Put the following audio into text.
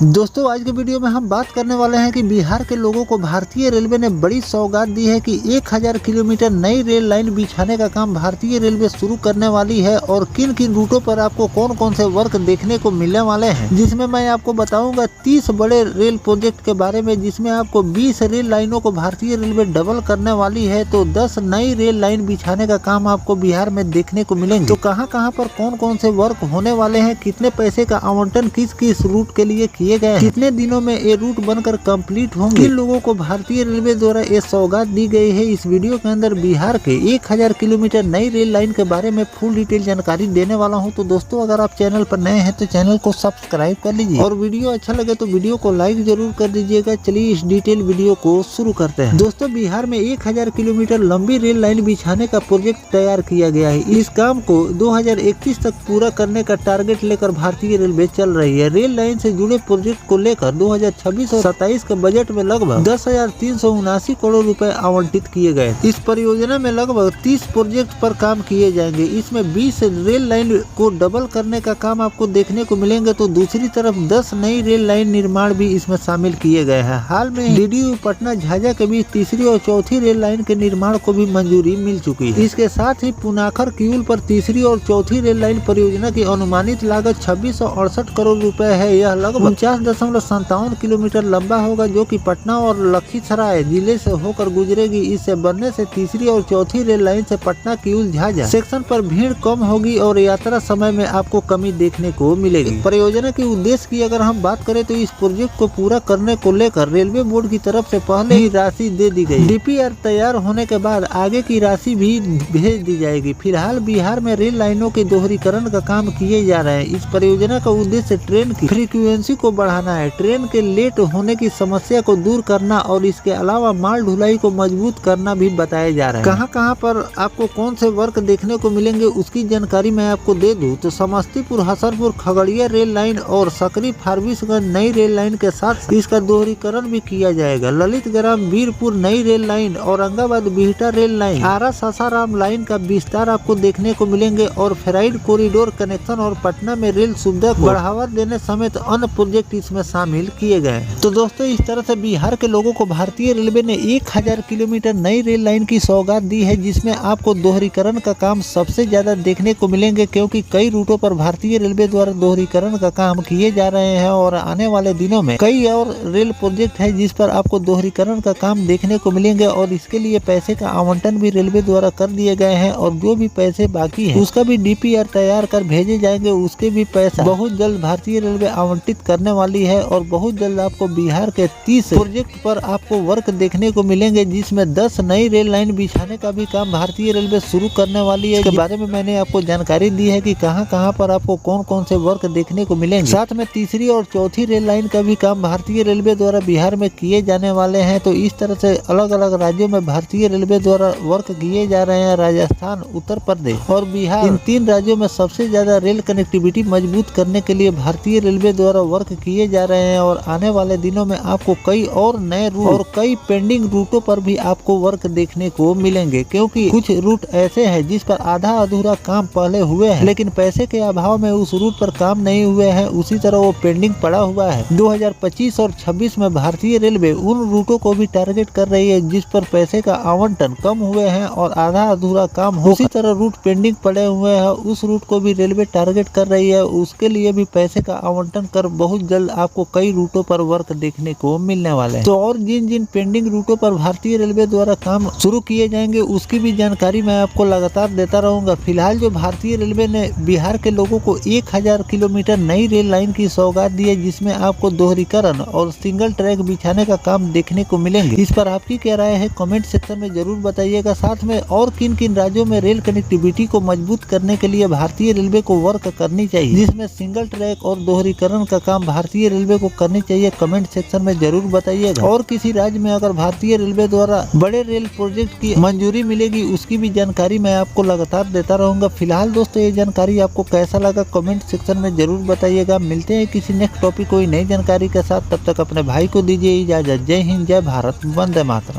दोस्तों आज के वीडियो में हम बात करने वाले हैं कि बिहार के लोगों को भारतीय रेलवे ने बड़ी सौगात दी है कि 1000 किलोमीटर नई रेल लाइन बिछाने का काम भारतीय रेलवे शुरू करने वाली है और किन किन रूटों पर आपको कौन कौन से वर्क देखने को मिलने वाले हैं, जिसमें मैं आपको बताऊंगा 30 बड़े रेल प्रोजेक्ट के बारे में, जिसमें आपको 20 रेल लाइनों को भारतीय रेलवे डबल करने वाली है। तो 10 नई रेल लाइन बिछाने का काम आपको बिहार में देखने को मिलेंगे। तो कहां कहां पर कौन कौन से वर्क होने वाले हैं, कितने पैसे का आवंटन किस किस रूट के लिए किए गए, कितने दिनों में ये रूट बनकर कंप्लीट होंगे, किन लोगों को भारतीय रेलवे द्वारा ये सौगात दी गई है। इस वीडियो के अंदर बिहार के 1000 किलोमीटर नई रेल लाइन के बारे में फुल डिटेल जानकारी देने वाला हूं। तो दोस्तों अगर आप चैनल पर नए हैं तो चैनल को सब्सक्राइब कर लीजिए और वीडियो अच्छा लगे तो वीडियो को लाइक जरूर कर दीजिएगा। चलिए इस डिटेल वीडियो को शुरू करते हैं। दोस्तों बिहार में 1000 किलोमीटर लंबी रेल लाइन बिछाने का प्रोजेक्ट तैयार किया गया है। इस काम को 2031 तक पूरा करने का टारगेट लेकर भारतीय रेलवे चल रही है। रेल लाइन से जुड़े प्रोजेक्ट को लेकर 2026 और 27 के बजट में लगभग 10,379 करोड़ रुपए आवंटित किए गए। इस परियोजना में लगभग 30 प्रोजेक्ट पर काम किए जाएंगे। इसमें 20 रेल लाइन को डबल करने का काम आपको देखने को मिलेंगे, तो दूसरी तरफ 10 नई रेल लाइन निर्माण भी इसमें शामिल किए गए हैं। हाल में डीडीयू पटना झाझा के बीच तीसरी और चौथी रेल लाइन के निर्माण को भी मंजूरी मिल चुकी है। इसके साथ ही पुनाखर किउल पर तीसरी और चौथी रेल लाइन परियोजना की अनुमानित लागत 2668 करोड़ रुपए है। यह लगभग 49.57 किलोमीटर लंबा होगा, जो कि पटना और लखीसराय जिले से होकर गुजरेगी। इससे बनने से तीसरी और चौथी रेल लाइन से पटना किउल झाझा सेक्शन पर भीड़ कम होगी और यात्रा समय में आपको कमी देखने को मिलेगी। परियोजना के उद्देश्य की अगर हम बात करें तो इस प्रोजेक्ट को पूरा करने को लेकर रेलवे बोर्ड की तरफ से पहले ही राशि दे दी गई। डीपीआर तैयार होने के बाद आगे की राशि भी भेज दी जाएगी। फिलहाल बिहार में रेल लाइनों के दोहरीकरण का काम किए जा रहे हैं। इस परियोजना का उद्देश्य ट्रेन की फ्रीक्वेंसी को बढ़ाना है, ट्रेन के लेट होने की समस्या को दूर करना और इसके अलावा माल ढुलाई को मजबूत करना भी बताया जा रहा है। कहां पर आपको कौन से वर्क देखने को मिलेंगे उसकी जानकारी मैं आपको दे दूं तो समस्तीपुर हसनपुर खगड़िया रेल लाइन और सकरी फारबिसगंज नई रेल लाइन के साथ इसका दोहरीकरण भी किया जाएगा। ललितग्राम वीरपुर नई rail line, Aurangabad Bihta rail line, Ara Sasaram line का विस्तार आपको देखने को मिलेंगे और फेराइड कॉरिडोर कनेक्शन और पटना में रेल सुविधा को बढ़ावा देने समेत अन्य प्रोजेक्ट इसमें शामिल किए गए। तो दोस्तों इस तरह से बिहार के लोगों को भारतीय रेलवे ने 1000 किलोमीटर नई रेल लाइन की सौगात दी है, जिसमें आपको दोहरीकरण का काम सबसे ज्यादा देखने को मिलेंगे, क्योंकि कई रूटों पर भारतीय रेलवे द्वारा दोहरीकरण का काम किए जा रहे हैं और आने वाले दिनों में कई और रेल प्रोजेक्ट है जिस पर आपको दोहरीकरण का काम देखने को मिलेंगे और इसके लिए पैसे का आवंटन भी रेलवे द्वारा कर दिए गए हैं और जो भी पैसे बाकी है उसका भी डीपीआर तैयार कर भेजे जाएंगे। उसके भी पैसा बहुत जल्द भारतीय रेलवे आवंटित करने वाली है और बहुत जल्द आपको बिहार के 30 प्रोजेक्ट पर आपको वर्क देखने को मिलेंगे, जिसमें 10 नई रेल लाइन बिछाने का भी काम भारतीय रेलवे शुरू करने वाली है। इसके बारे में मैंने आपको जानकारी दी है कि कहां पर आपको कौन कौन से वर्क देखने को मिलेंगे। साथ में तीसरी और चौथी रेल लाइन का भी काम भारतीय रेलवे द्वारा बिहार में किए जाने वाले हैं। तो इस तरह से अलग अलग राज्यों में भारतीय रेलवे द्वारा वर्क किए जा रहे हैं। राजस्थान, उत्तर प्रदेश और बिहार, इन 3 राज्यों में सबसे ज्यादा रेल कनेक्टिविटी मजबूत करने के लिए भारतीय रेलवे द्वारा वर्क किए जा रहे हैं और आने वाले दिनों में आपको कई और नए रूट और कई पेंडिंग रूटों पर भी आपको वर्क देखने को मिलेंगे, क्योंकि कुछ रूट ऐसे हैं जिस पर आधा अधूरा काम पहले हुए हैं लेकिन पैसे के अभाव में उस रूट पर काम नहीं हुए हैं, उसी तरह वो पेंडिंग पड़ा हुआ है। 2025 और 26 में भारतीय रेलवे उन रूटों को भी टारगेट कर रही है जिस पर पैसे का आवंटन कम हुए हैं और आधा अधूरा काम हो। उसी तरह रूट पेंडिंग पड़े हुए हैं, उस रूट को भी रेलवे टारगेट कर रही है, उसके लिए भी पैसे का आवंटन कर बहुत जल्द आपको कई रूटों पर वर्क देखने को मिलने वाले हैं। तो और जिन जिन पेंडिंग रूटों पर भारतीय रेलवे द्वारा काम शुरू किए जाएंगे उसकी भी जानकारी मैं आपको लगातार देता रहूंगा। फिलहाल जो भारतीय रेलवे ने बिहार के लोगों को 1000 किलोमीटर नई रेल लाइन की सौगात दी है, जिसमें आपको दोहरीकरण और सिंगल ट्रैक बिछाने का काम देखने को मिलेंगे। इस पर आपकी क्या राय है कमेंट सेक्शन में जरूर बताइएगा। साथ में और किन किन राज्यों में रेल कनेक्टिविटी को मजबूत करने के लिए भारतीय रेलवे को वर्क करनी चाहिए, जिसमें सिंगल ट्रैक और दोहरीकरण का काम भारतीय रेलवे को करनी चाहिए, कमेंट सेक्शन में जरूर बताइएगा। और किसी राज्य में अगर भारतीय रेलवे द्वारा बड़े रेल प्रोजेक्ट की मंजूरी मिलेगी उसकी भी जानकारी मैं आपको लगातार देता रहूंगा। फिलहाल दोस्तों ये जानकारी आपको कैसा लगा कमेंट सेक्शन में जरूर बताइएगा। मिलते हैं किसी नेक्स्ट टॉपिक कोई नई जानकारी के साथ, तब तक अपने भाई को दीजिए इजाजत। जय हिंद, जय भारत, वंदे मातरम।